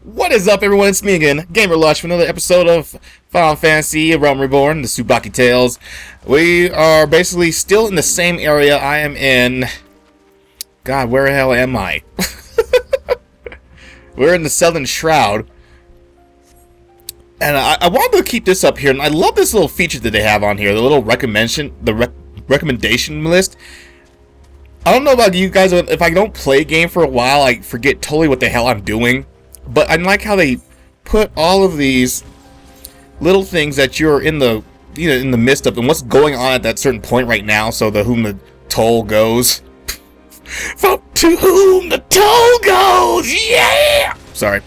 What is up, everyone? It's me again, Gamerlush, for another episode of Final Fantasy Realm Reborn, the Tsubaki Tales. We are basically still in the same area I am in. God, where the hell am I? We're in the Southern Shroud. And I wanted to keep this up here, and I love this little feature that they have on here, the little recommendation list. I don't know about you guys, if I don't play a game for a while, I forget totally what the hell I'm doing. But I like how they put all of these little things that you're in the midst of and what's going on at that certain point right now. So whom the toll goes, from to whom the toll goes, yeah. Sorry.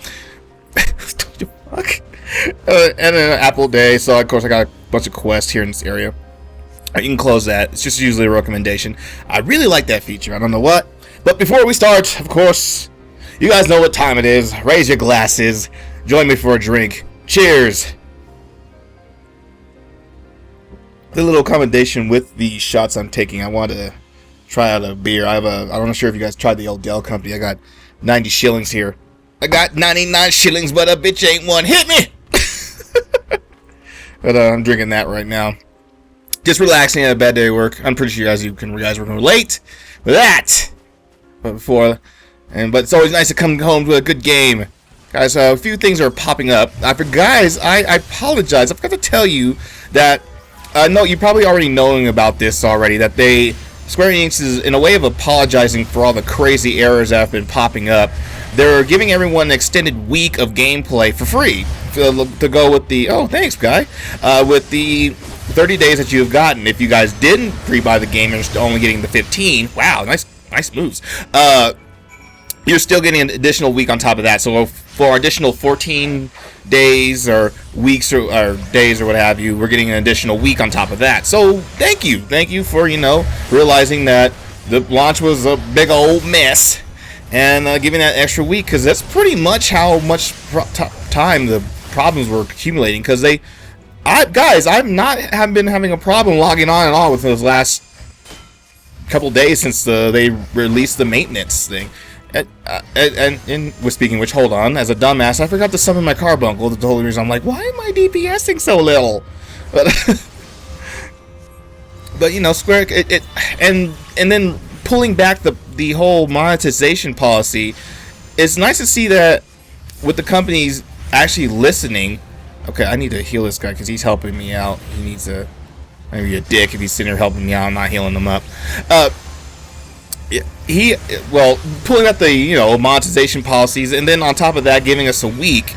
Fuck. And then Apple Day. So of course I got a bunch of quests here in this area. You can close that. It's just usually a recommendation. I really like that feature. I don't know what. But before we start, of course, you guys know what time it is. Raise your glasses. Join me for a drink. Cheers. The little commendation with the shots I'm taking. I want to try out a beer. I'm not sure if you guys tried the old Dell company. I got 90 shillings here. I got 99 shillings, but a bitch ain't one. Hit me! But I'm drinking that right now. Just relaxing at a bad day at work. I'm pretty sure you guys were late with that. But it's always nice to come home to a good game. Guys, a few things are popping up. I apologize. I forgot to tell you that, no, you probably already knowing about this already, that Square Enix is in a way of apologizing for all the crazy errors that have been popping up. They're giving everyone an extended week of gameplay for free to go with the, oh, thanks, guy, with the 30 days that you've gotten. If you guys didn't pre-buy the game and are only getting the 15, wow, nice moves. You're still getting an additional week on top of that. So for additional 14 days or weeks or days or what have you, we're getting an additional week on top of that. So thank you for realizing that the launch was a big old mess and giving that extra week, because that's pretty much how much time the problems were accumulating. Because I've been having a problem logging on and all with those last couple days since they released the maintenance thing. And with speaking which, hold on, as a dumbass, I forgot to summon my carbuncle. The whole reason I'm like, why am I DPSing so little? But Square and then pulling back the whole monetization policy. It's nice to see that with the companies actually listening. Okay, I need to heal this guy because he's helping me out. He needs to maybe a dick if he's sitting there helping me out. I'm not healing him up. Pulling up the monetization policies, and then on top of that, giving us a week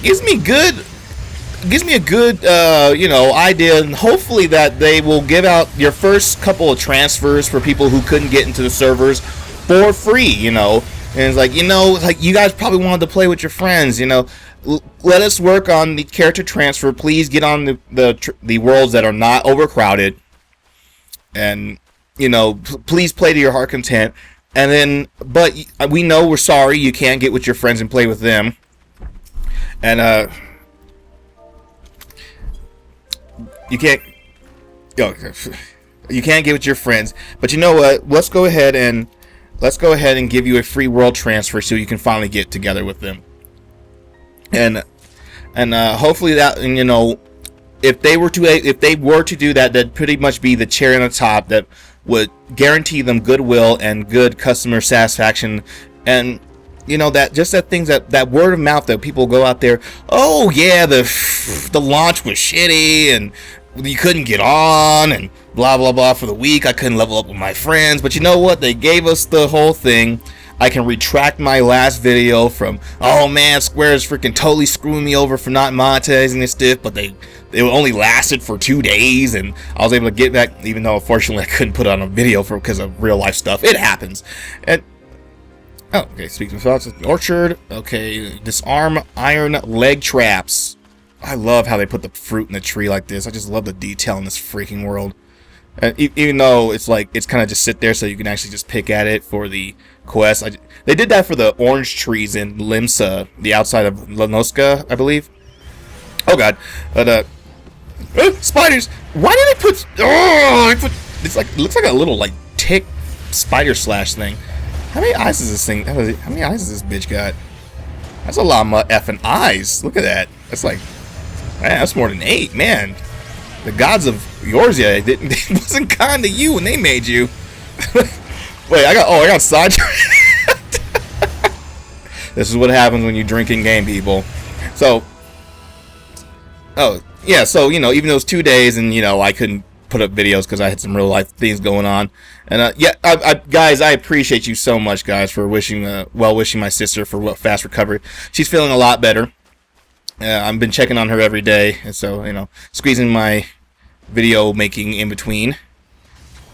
gives me a good idea, and hopefully that they will give out your first couple of transfers for people who couldn't get into the servers for free. And it's like you guys probably wanted to play with your friends. Let us work on the character transfer. Please get on the worlds that are not overcrowded, and please play to your heart content. And then, but we know we're sorry you can't get with your friends and play with them. And you can't get with your friends. But you know what? Let's go ahead and give you a free world transfer so you can finally get together with them. And hopefully that, if they were to do that, that'd pretty much be the cherry on the top that would guarantee them goodwill and good customer satisfaction. And that things that word of mouth that people go out there, oh yeah, the launch was shitty and you couldn't get on and blah blah blah for the week. I couldn't level up with my friends. But you know what? They gave us the whole thing. I can retract my last video from, oh man, Square is freaking totally screwing me over for not monetizing this stuff, but they only lasted for 2 days, and I was able to get back, even though unfortunately I couldn't put on a video because of real life stuff. It happens. And okay, speaking of thoughts, orchard. Okay, disarm iron leg traps. I love how they put the fruit in the tree like this. I just love the detail in this freaking world. And even though it's kind of just sit there so you can actually just pick at it for the quest. They did that for the orange trees in Limsa, the outside of Lanoska, I believe. Oh god. But spiders. Why did they put? It looks like a little tick spider slash thing. How many eyes is this thing? How many eyes has this bitch got? That's a lot of effing eyes. Look at that. That's like, man, that's more than 8, man. The gods of Eorzea wasn't kind to you when they made you. Wait, I got sidetracked. This is what happens when you drink in game, people. So, oh yeah, so even those 2 days, and I couldn't put up videos because I had some real life things going on. And yeah, guys, I appreciate you so much, guys, for wishing my sister for fast recovery. She's feeling a lot better. I've been checking on her every day, and so squeezing my video making in between.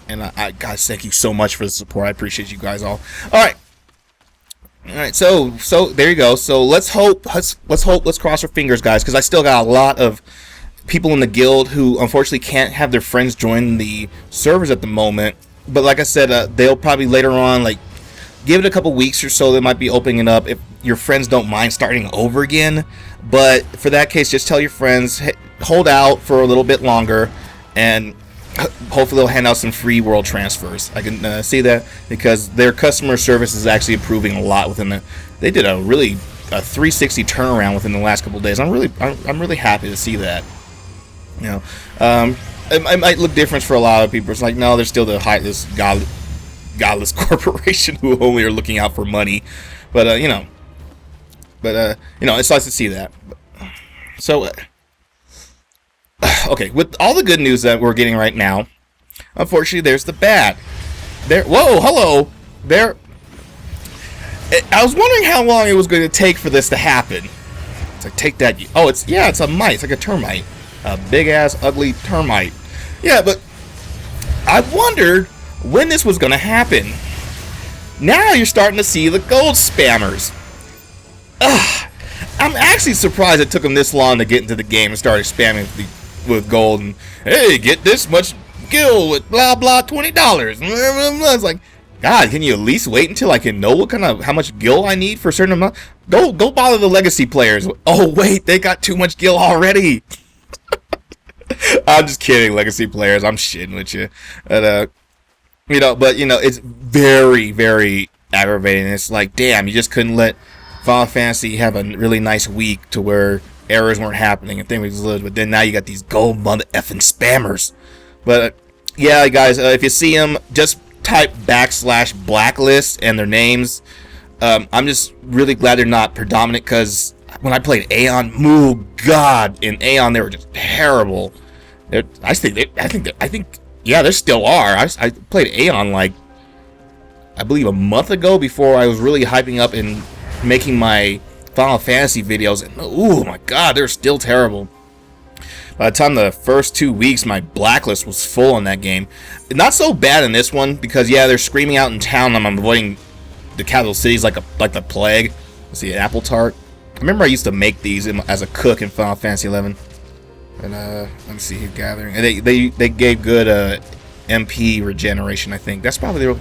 And guys, thank you so much for the support. I appreciate you guys all. All right. So there you go. So let's cross our fingers, guys, because I still got a lot of people in the guild who unfortunately can't have their friends join the servers at the moment. But like I said, they'll probably later on, like, give it a couple weeks or so, they might be opening it up if your friends don't mind starting over again. But for that case, just tell your friends, hey, hold out for a little bit longer, and hopefully they'll hand out some free world transfers. I can see that because their customer service is actually improving a lot within they did a 360 turnaround within the last couple of days. I'm really happy to see that. It might look different for a lot of people. It's like, no, there's still this godless corporation who only are looking out for money. But it's nice to see that. So okay, with all the good news that we're getting right now, unfortunately, there's the bad. Whoa, hello. I was wondering how long it was going to take for this to happen. It's like, take that. Oh, it's a mite. It's like a termite. A big-ass, ugly termite. Yeah, but I wondered when this was going to happen. Now you're starting to see the gold spammers. I'm actually surprised it took them this long to get into the game and started spamming with gold. And, hey, get this much gil with blah, blah, $20. It's like, God, can you at least wait until I can know how much gil I need for a certain amount? Go bother the legacy players. Oh, wait, they got too much gil already. I'm just kidding, legacy players. I'm shitting with you. But, it's very, very aggravating. It's like, damn, you just couldn't let Final Fantasy have a really nice week to where errors weren't happening and things were good. But then now you got these gold mother effing spammers. But, yeah, guys, if you see them, just type /blacklist and their names. I'm just really glad they're not predominant, because when I played Aeon, oh God, in Aeon they were just terrible. I think yeah, there still are. I played Aeon like, I believe, a month ago, before I was really hyping up and making my Final Fantasy videos, and oh my God, they're still terrible. By the time the first 2 weeks, my blacklist was full in that game. Not so bad in this one, because yeah, they're screaming out in town. I'm avoiding the capital cities like the plague. Let's see, apple tart. I remember I used to make these as a cook in Final Fantasy XI. And let me see here, gathering. And they gave good MP regeneration. I think that's probably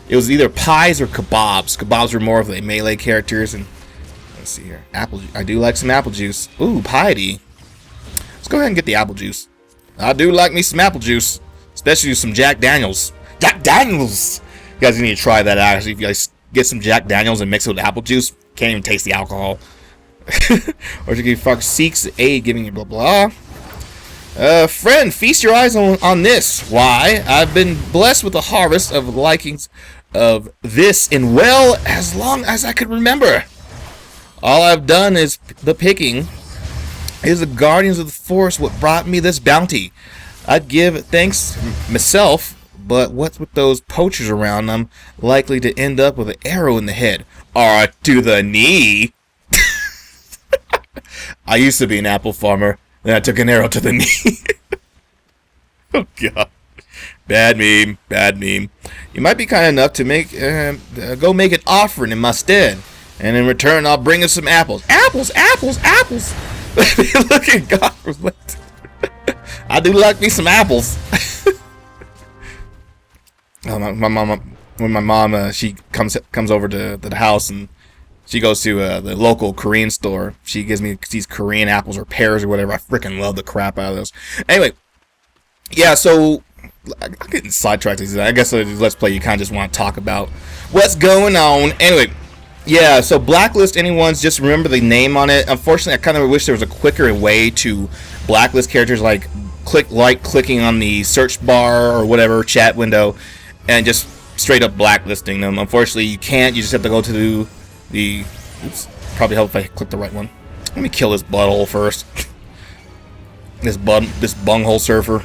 it was either pies or kebabs. Kebabs were more of the melee characters. And let's see here, apple. I do like some apple juice. Ooh, piety. Let's go ahead and get the apple juice. I do like me some apple juice, especially some Jack Daniels. Jack Daniels. You guys need to try that out. If you guys get some Jack Daniels and mix it with apple juice, can't even taste the alcohol. Or you can fuck seeks aid giving you blah blah. Friend, feast your eyes on this. Why, I've been blessed with a harvest of likings of this in well as long as I could remember. All I've done is the picking. Is the guardians of the forest what brought me this bounty. I'd give thanks myself, but what's with those poachers around? I'm likely to end up with an arrow in the head or to the knee. I used to be an apple farmer, then I took an arrow to the knee. Oh God, bad meme, bad meme. You might be kind enough to make go make an offering in my stead, and in return I'll bring you some apples. Apples, apples, apples. Look at God. I do like me some apples. My mom, when my mom she comes over to the house, and she goes to the local Korean store. She gives me these Korean apples or pears or whatever. I freaking love the crap out of those. Anyway, yeah, so I'm getting sidetracked. I guess Let's Play, you kind of just want to talk about what's going on. Anyway, Yeah, so blacklist anyone's, just remember the name on it. Unfortunately, I kind of wish there was a quicker way to blacklist characters, like clicking on the search bar or whatever chat window and just straight up blacklisting them. Unfortunately, you can't. You just have to go to the oops, probably help if I click the right one. Let me kill this butthole first. this bunghole surfer.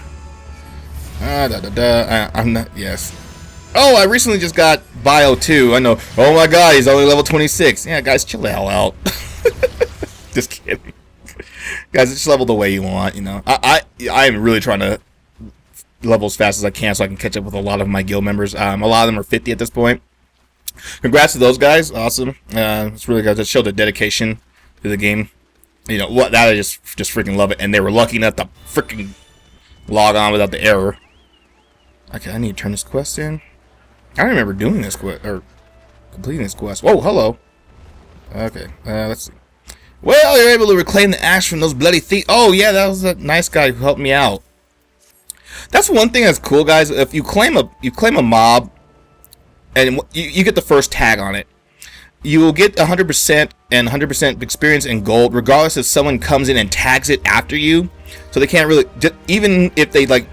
I'm not, yes. Oh, I recently just got Bio 2. I know. Oh my god, he's only level 26. Yeah, guys, chill the hell out. Just kidding. Guys, just level the way you want, you know. I am really trying to level as fast as I can so I can catch up with a lot of my guild members. A lot of them are 50 at this point. Congrats to those guys. Awesome. It's really good to show the dedication to the game. You know, what that I just freaking love it. And they were lucky enough to freaking log on without the error. Okay, I need to turn this quest in. I don't remember doing this quest, or completing this quest. Whoa, hello. Okay, let's see. Well, you're able to reclaim the axe from those bloody thieves. Oh, yeah, that was a nice guy who helped me out. That's one thing that's cool, guys. If you claim a mob, and you get the first tag on it, you will get 100% and 100% experience in gold, regardless if someone comes in and tags it after you. So they can't really, even if they like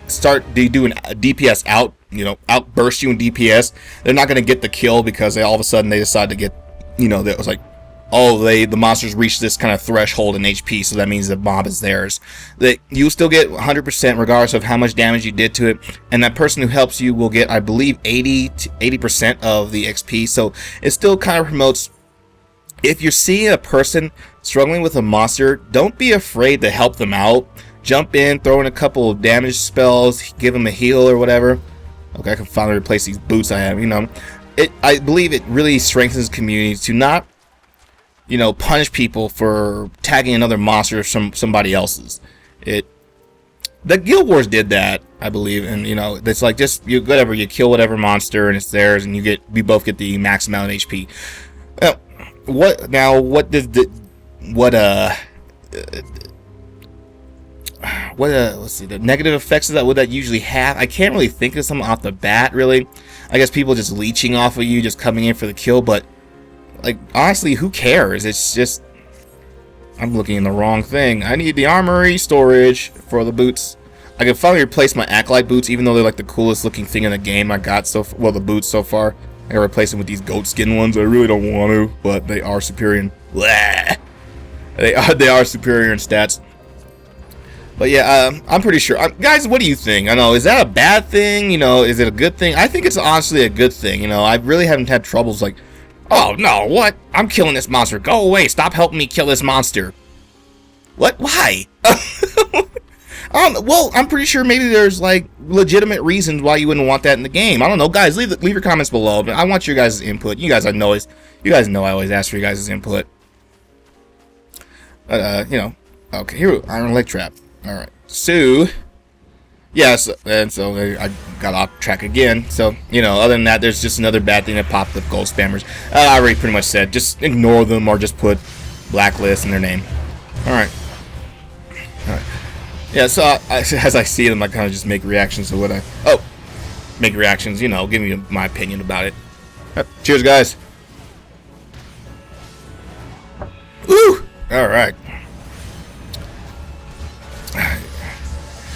they do a DPS out, you know, outburst you in DPS, they're not going to get the kill because all of a sudden they decide to get, you know, that was like, oh, the monsters reach this kind of threshold in HP, so that means the mob is theirs. That you still get 100% regardless of how much damage you did to it, and that person who helps you will get, I believe, 80% of the XP. So it still kind of promotes. If you're seeing a person struggling with a monster, don't be afraid to help them out. Jump in, throw in a couple of damage spells, give them a heal or whatever. Okay, I can finally replace these boots I have. You know, I believe it really strengthens the community to not, you know, punish people for tagging another monster or somebody else's. The Guild Wars did that, I believe, and you know, it's like just you kill whatever monster and it's theirs, and we both get the max amount of HP. Let's see, the negative effects of that, would that usually have? I can't really think of something off the bat, really. I guess people just leeching off of you, just coming in for the kill, but like, honestly, who cares? It's just, I'm looking in the wrong thing. I need the armory storage for the boots. I can finally replace my Acolyte boots, even though they're like the coolest looking thing in the game I got the boots so far. I gotta replace them with these goat skin ones. I really don't want to, but they are superior. They are superior in stats. But yeah, I'm pretty sure. Guys, what do you think? I know, is that a bad thing? You know, is it a good thing? I think it's honestly a good thing. You know, I really haven't had troubles like, oh no, what? I'm killing this monster. Go away. Stop helping me kill this monster. What? Why? Well, I'm pretty sure maybe there's like legitimate reasons why you wouldn't want that in the game. I don't know, guys. Leave your comments below. I want your guys' input. You guys know I always ask for your guys' input. You know. Okay, here, iron leg trap. All right. So, yes, and so I got off track again. So, you know, other than that, there's just another bad thing that popped up. Gold spammers. I already pretty much said, just ignore them or just put blacklist in their name. All right. Yeah, so as I see them, I kind of just make reactions to make reactions, you know, give me my opinion about it. Cheers, guys. Woo! All right.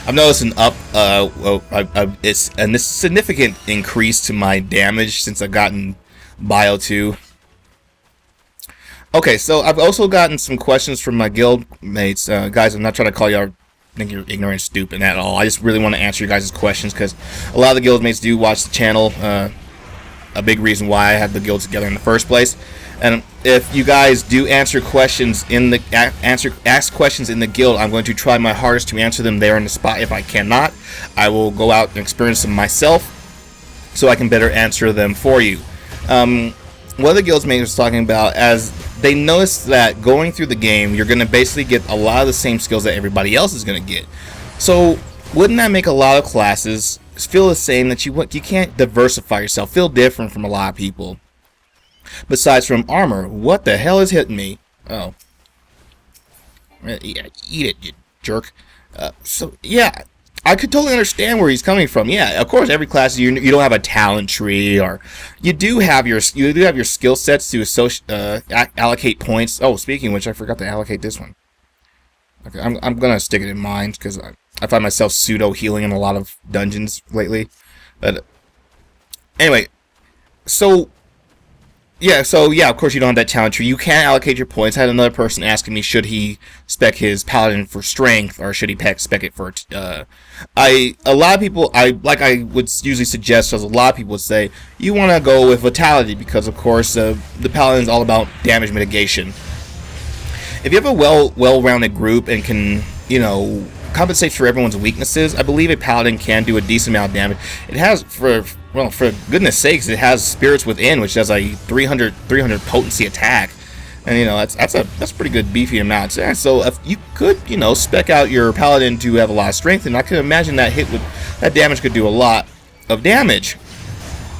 I've noticed it's a significant increase to my damage since I've gotten Bio 2. Okay, so I've also gotten some questions from my guild mates. Guys, I'm not trying to call y'all think you're ignorant and stupid at all. I just really want to answer you guys' questions because a lot of the guild mates do watch the channel. A big reason why I had the guild together in the first place. And if you guys do answer questions ask questions in the guild, I'm going to try my hardest to answer them there in the spot. If I cannot, I will go out and experience them myself so I can better answer them for you. One of the guild mates was talking about, as they noticed that going through the game, you're going to basically get a lot of the same skills that everybody else is going to get. So wouldn't that make a lot of classes feel the same, that you can't diversify yourself, feel different from a lot of people? Besides from armor, what the hell is hitting me? Oh, yeah, eat it, you jerk. So yeah, I could totally understand where he's coming from. Yeah, of course, every class you don't have a talent tree, or you do have your skill sets to allocate points. Oh, speaking of which, I forgot to allocate this one. Okay, I'm gonna stick it in mind because I find myself pseudo healing in a lot of dungeons lately. But anyway, so yeah, of course you don't have that talent tree. You can allocate your points. I had another person asking me, should he spec his paladin for strength, or should he spec it for a lot of people, I would usually suggest, as a lot of people would say, you want to go with vitality, because of course the paladin is all about damage mitigation. If you have a well-rounded group and can, compensate for everyone's weaknesses, I believe a paladin can do a decent amount of damage. It has, for goodness sakes, it has Spirits Within, which does a 300 potency attack, and that's a pretty good beefy amount. So if you could spec out your paladin to have a lot of strength, and I can imagine that that damage could do a lot of damage.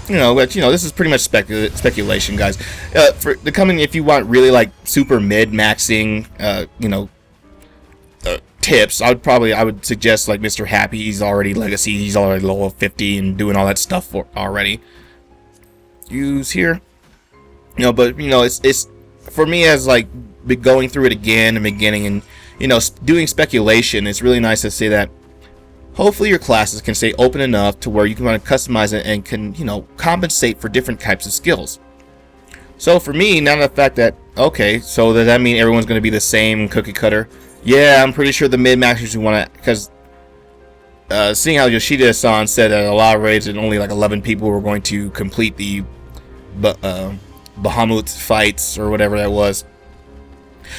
But this is pretty much speculation, guys. If you want really like super mid maxing, tips, I would suggest like Mr. Happy. He's already legacy, he's already level 50 and doing all that stuff already. Use here, but it's for me, as like going through it again and beginning and doing speculation. It's really nice to say that hopefully your classes can stay open enough to where you can want to customize it and can compensate for different types of skills. So for me, now the fact that, okay, so does that mean everyone's going to be the same cookie cutter? Yeah, I'm pretty sure the mid-maxers who want to, because seeing how Yoshida-san said that a lot of raids and only like 11 people were going to complete the Bahamut fights or whatever that was.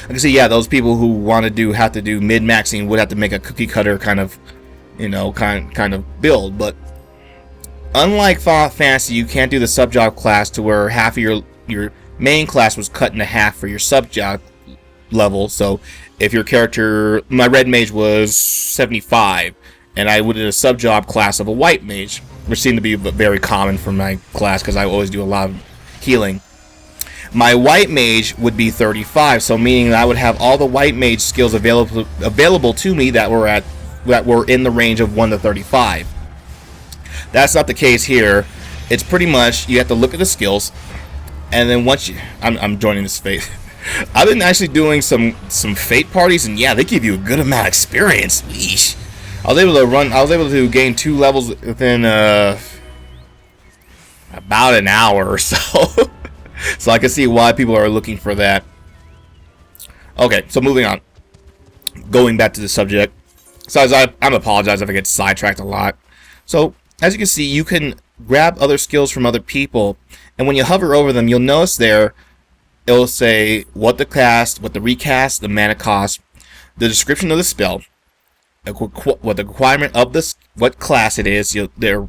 I can see, yeah, those people who have to do mid-maxing would have to make a cookie cutter kind of, kind of build. But unlike Final Fantasy, you can't do the sub-job class to where half of your main class was cut into half for your sub-job level. So if your character, my red mage was 75, and I would do a sub-job class of a white mage, which seemed to be very common for my class because I always do a lot of healing. My white mage would be 35, so meaning that I would have all the white mage skills available to me that were in the range of 1 to 35. That's not the case here. It's pretty much you have to look at the skills, and then once I'm joining this fate. I've been actually doing some fate parties, and yeah, they give you a good amount of experience. Weesh. I was able to gain 2 levels within about an hour or so. So I can see why people are looking for that. Okay, so moving on. Going back to the subject. So I'm apologize if I get sidetracked a lot. So as you can see, you can grab other skills from other people, and when you hover over them, you'll notice there it'll say what the cast, what the recast, the mana cost, the description of the spell, what the requirement of this, what class it is. They're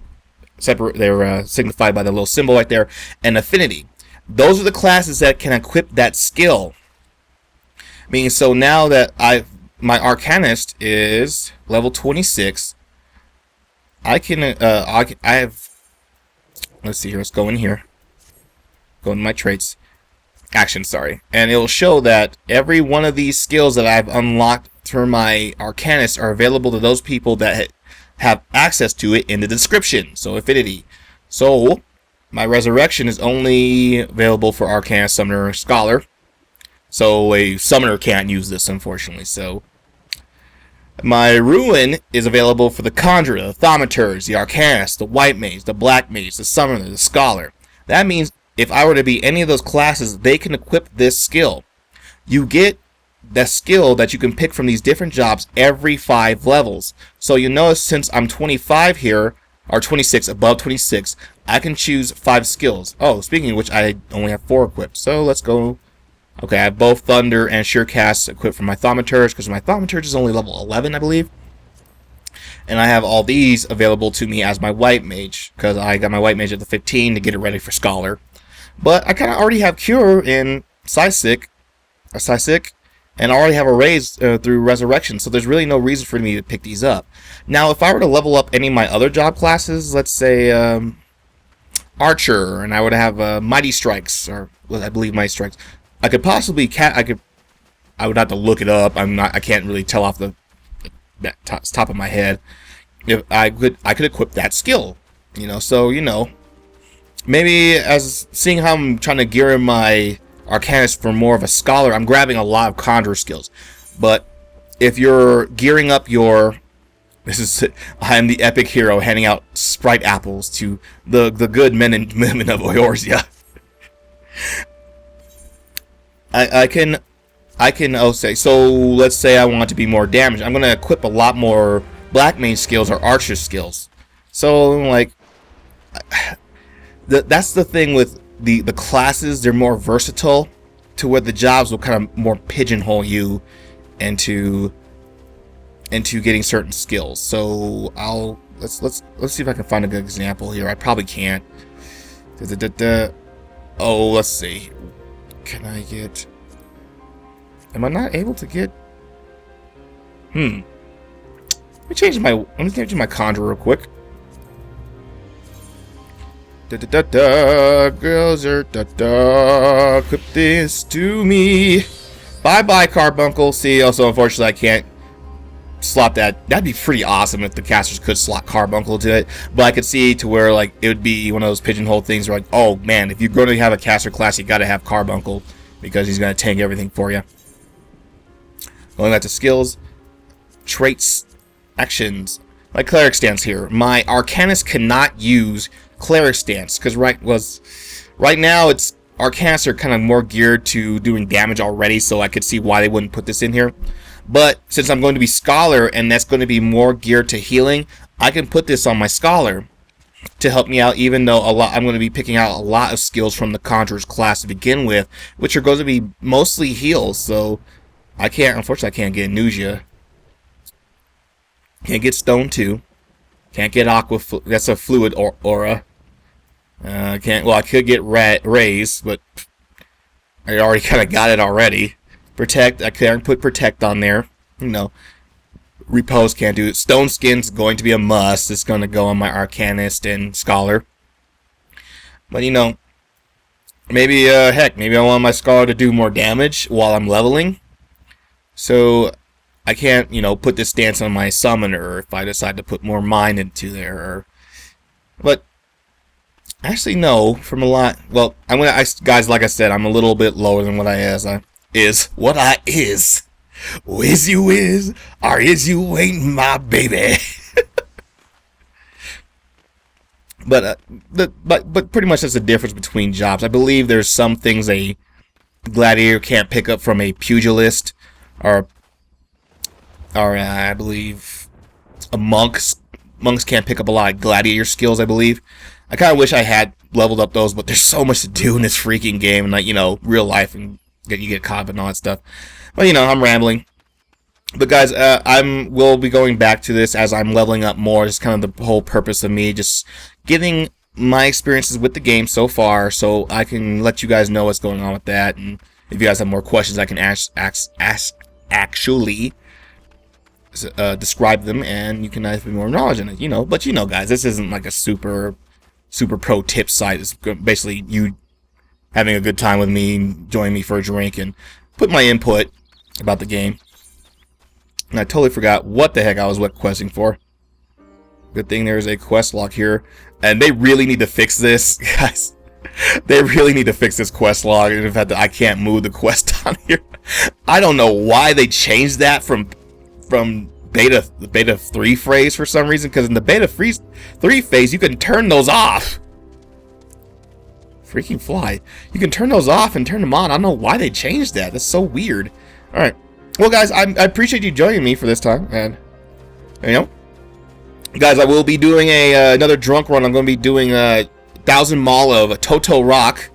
separate. They're signified by the little symbol right there, and affinity. Those are the classes that can equip that skill. Meaning, so now that my Arcanist is level 26, I have. Let's see here. Let's go in here. Go into my traits. Action, sorry. And it'll show that every one of these skills that I've unlocked through my Arcanist are available to those people that have access to it in the description. So affinity. So my Resurrection is only available for Arcanist, Summoner, or Scholar. So a Summoner can't use this, unfortunately. So my Ruin is available for the Conjurer, the Thaumaturge, the Arcanist, the White Mage, the Black Mage, the Summoner, the Scholar. That means if I were to be any of those classes, they can equip this skill. You get the skill that you can pick from these different jobs every 5 levels. So you notice since I'm 25 here, or 26, above 26, I can choose 5 skills. Oh, speaking of which, I only have 4 equipped. So let's go. Okay, I have both Thunder and Surecast equipped for my Thaumaturge, because my Thaumaturge is only level 11, I believe. And I have all these available to me as my White Mage, because I got my White Mage at the 15 to get it ready for Scholar. But I kind of already have Cure in Psysic, and I already have a raise through Resurrection, so there's really no reason for me to pick these up. Now, if I were to level up any of my other job classes, let's say Archer, and I would have Mighty Strikes, or I believe Mighty Strikes, I could possibly I would have to look it up. I can't really tell off the top of my head. if I could equip that skill. You know, so you know, maybe as seeing how I'm trying to gear in my Arcanist for more of a scholar, I'm grabbing a lot of conjurer skills. But if you're gearing up your, I am the epic hero handing out sprite apples to the good men and women of Eorzea. I can say, so let's say I want to be more damaged. I'm going to equip a lot more black mage skills or archer skills. So like, that's the thing with the classes. They're more versatile to where the jobs will kind of more pigeonhole you into getting certain skills. So let's see if I can find a good example here. I probably can't. Oh, let's see. Can I get? Am I not able to get? Let me change my conjure real quick. Girls are equip this to me. Bye Carbuncle. See, also unfortunately I can't slot that. That'd be pretty awesome if the casters could slot Carbuncle to it. But I could see to where like it would be one of those pigeonhole things where like, oh man, if you're going to have a caster class, you got to have Carbuncle because he's going to tank everything for you. Going back to skills, traits, actions. My cleric stance here. My Arcanist cannot use cleric stance because right now it's Arcanists are kind of more geared to doing damage already, so I could see why they wouldn't put this in here. But since I'm going to be scholar and that's going to be more geared to healing, I can put this on my scholar to help me out, even though I'm going to be picking out a lot of skills from the conjurer's class to begin with, which are going to be mostly heals. So unfortunately I can't get Nusia. Can't get Stone 2. Can't get Aqua, that's a fluid aura. I could get Raise, but I already kind of got it already. Protect, I can't put Protect on there. You know, Repose can't do it. Stone Skin's going to be a must. It's going to go on my Arcanist and Scholar. But you know, maybe maybe I want my Scholar to do more damage while I'm leveling. So I can't, you know, put this stance on my Summoner if I decide to put more Mind into there. But actually, no. From a lot. Well, guys, like I said, I'm a little bit lower than what I is. What I is. Whiz you is, or is you ain't my baby. But pretty much that's the difference between jobs. I believe there's some things a gladiator can't pick up from a pugilist, or I believe a monks can't pick up a lot of gladiator skills. I believe. I kind of wish I had leveled up those, but there's so much to do in this freaking game, and like, you know, real life, and you get caught up and all that stuff. But you know, I'm rambling. But guys, we'll be going back to this as I'm leveling up more. It's kind of the whole purpose of me just getting my experiences with the game so far, so I can let you guys know what's going on with that. And if you guys have more questions, I can actually describe them, and you can have more knowledge in it. You know, but you know, guys, this isn't like a super pro tip site. It's basically you having a good time with me, joining me for a drink, and put my input about the game. And I totally forgot what the heck I was questing for. Good thing there's a quest log here. And they really need to fix this, guys. They really need to fix this quest log. And in fact, I can't move the quest on here. I don't know why they changed that from beta 3 phase for some reason. Because in the beta 3 phase, you can turn those off. Freaking fly. You can turn those off and turn them on. I don't know why they changed that. That's so weird. Alright. Well, guys, I appreciate you joining me for this time. And, you know, guys, I will be doing another drunk run. I'm going to be doing 1,000 Mall of Toto Rock.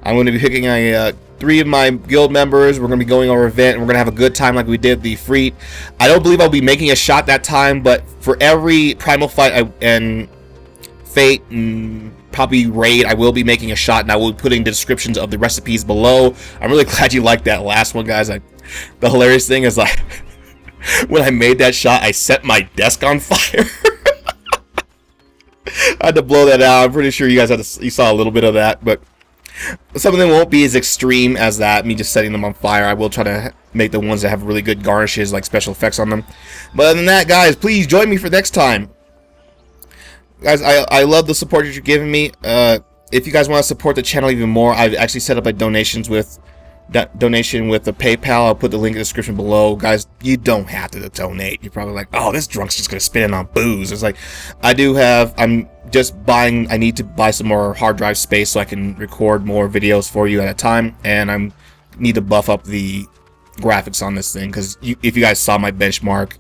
I'm going to be picking 3 of my guild members. We're going to be going over an event, and we're going to have a good time like we did the Freet. I don't believe I'll be making a shot that time, but for every Primal Fight and Fate and probably Raid, I will be making a shot, and I will be putting the descriptions of the recipes below. I'm really glad you liked that last one, guys. The hilarious thing is, like, when I made that shot, I set my desk on fire. I had to blow that out. I'm pretty sure you guys you saw a little bit of that, but some of them won't be as extreme as that, me just setting them on fire. I will try to make the ones that have really good garnishes, like special effects on them. But other than that, guys, please join me for next time. guys, I love the support that you're giving me. If you guys want to support the channel even more, I've actually set up a donation with the PayPal. I'll put the link in the description below. Guys, you don't have to donate. You're probably like, oh, this drunk's just gonna spend it on booze. It's like, I'm just buying. I need to buy some more hard drive space so I can record more videos for you at a time, and I need to buff up the graphics on this thing because if you guys saw my benchmark,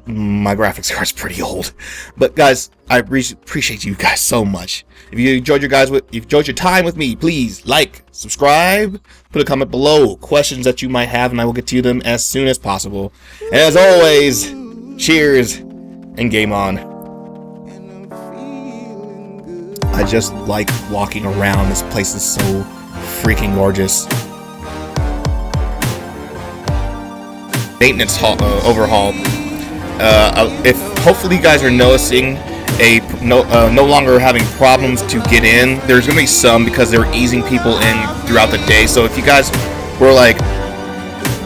my graphics card's pretty old. But guys, I appreciate you guys so much. If you enjoyed your time with me, please like, subscribe, put a comment below, questions that you might have, and I will get to them as soon as possible. And as always, cheers and game on. I just like walking around. This place is so freaking gorgeous. Maintenance overhaul. If hopefully you guys are noticing no longer having problems to get in. There's gonna be some because they're easing people in throughout the day. So if you guys were like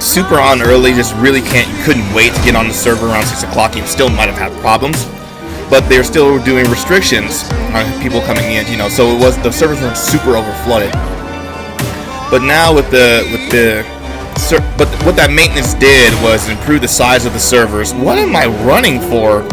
super on early, just really couldn't wait to get on the server around 6 o'clock, you still might have had problems. But they're still doing restrictions on people coming in, you know. So the servers weren't super over flooded. But now what that maintenance did was improve the size of the servers. What am I running for?